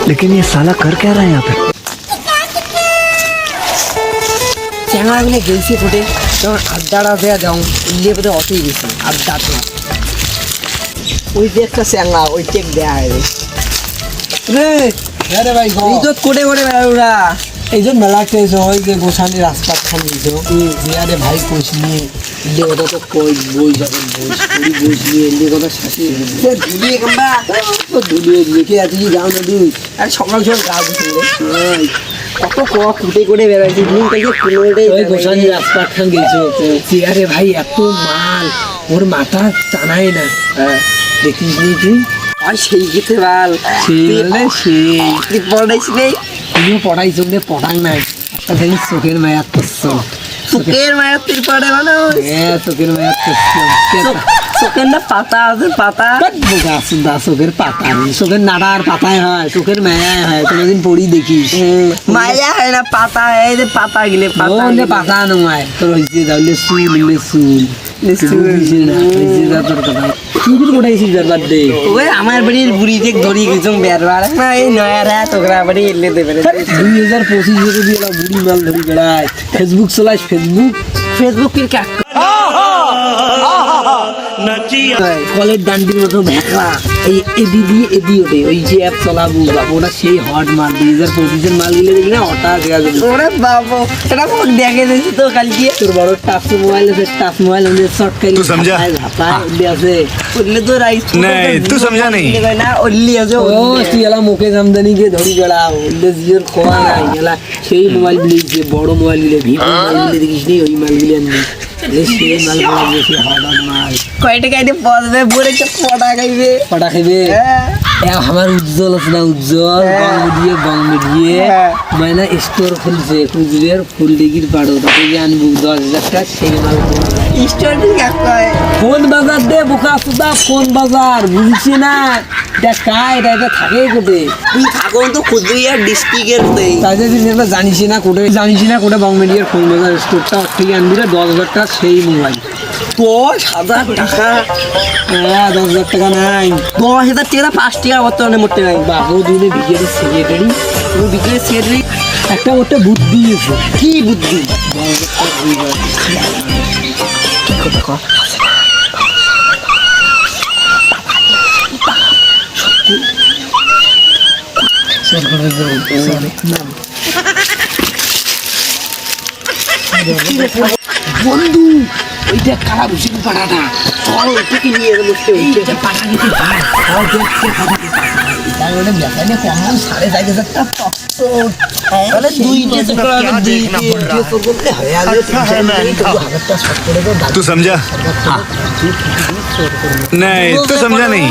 लेकिन ये साला कर क्या रहा है यहाँ पे? চ্যাংড়াগুলো গেছি ফুটে তখন আড্ডাটা দেওয়া যাও উল্লিয়ে বোধ অতই গেছি আড্ডা ওই যে একটা চ্যাংড়া ওই চেক দেওয়া হয় রে আরে ভাই এই তো কোটে কোটে বেড়ায় ওরা এই যে মেলা টেস হয় যে গোসানি রাজপাট খান দিছো জিয়ারে ভাই কোচ নিয়ে ইলে কথা তো কই বই যাবেন বই নিয়ে ইলে কথা শাসি সে ধুলিয়ে কামবা তো দুলিয়ে লিখে আছে কি যাও না দুই আর সকাল সকাল গা ধুতে রে কত কোটে কোটে বেড়াইছে দিন থেকে কোনোটে ওই গোসানি রাজপাট খান গেছো জিয়ারে ভাই এত মাল ওর মাথা টানায় না দেখিস নি তুই আর সেই গেছে বাল সেই বলে সেই তুই পড়াইছি নেই তুইও পড়াইছো নে পড়াং নাই একটা জানিস চোখের মায়া করছো চোখের মায়ের তুই পড়ে মানে চোখের মায়া করছো চোখের না পাতা আছে পাতা চোখের পাতা চোখের নাড়ার পাতায় হয় চোখের মায়ায় হয় কোনোদিন পড়ি দেখিস মায়া হয় না পাতা এই যে পাতা গিলে পাতা পাতা নয় তোর হয়েছে তাহলে চুল ওই আমার বাড়ির বুড়ি যে ধরি গেছো বেরবার না এই নয়ারা তোকরা বাড়ি এলে দেবে 2025 দিয়ে বুড়ি মাল ধরি বেড়ায় ফেসবুক চলাস ফেসবুক কি কাক কলের ডান্ডির মতো ভেকড়া এই এদি দিয়ে এদি ওঠে ওই যে অ্যাপ চলাবো ওটা সেই হট মাল 2025 মাল গুলো দেখি না হঠাৎ দেখা যাবে ওরে বাবা এটা ফোন দেখে দিয়েছি তো কালকে তোর বড় টাচ মোবাইল আছে টাচ মোবাইল ওদের শর্টকাট तू समझा? আছে উঠলে তো রাইস नहीं तू समझा नहीं না ওল্লি আছে ও তুই এলা মুকেশ আমদানিকে ধরি বেড়া ওদের জিওর খোয়া নাই এলা সেই মোবাইল গুলি বড় মোবাইল গুলো ভিভো মোবাইল গুলো দেখিস নি ওই মাল গুলি আনবি সেই মাল বেশি হট মাল কয়টা কাইতে পড়বে বুড়ে কে পড়া খাইবে পটা খাইবে আমার উজ্জ্বল আছে না উজ্জ্বল বঙ্গ দিয়ে মানে স্টোর খুলছে খুচরের ফুল ডিগির পাড়ো তাতে যে আনবো 10,000 টাকা সেই মাল স্টোরি কাক কয় ফোন বাজার দে বোকা সুদা ফোন বাজার বুঝছি না এটা কায় এটা থাকে কোটে তুই থাকো তো খুদরিয়া ডিস্ট্রিক্টের দেই তাই যদি জানিস না কোটে বঙ্গ মিডিয়ার ফোন বাজার স্টোরটা থেকে আনবি 10,000 টাকা সেই মোবাইল 10,000 টাকা 10,000 টাকা নাই 10,000 টাকা 5 টাকা বর্তমানে মোটে নাই বাবু দুনে বিজেপি সেক্রেটারি তুমি বিক্রি সেরি একটা ওটা বুদ্ধি আছে কি বুদ্ধি বন্ধু ওইটা কালা ভুষি পাড়াটা চল ওইটাকে নিয়ে বসতে এইটা পাড়া নিতে ভাই তার ওটা দেখায় না কমন 4,500 টাকা তাহলে দুইটা করলে হয়ে যাবে 3,000 টাকা শর্ট করে দাও तू समझा? नहीं तू समझा नहीं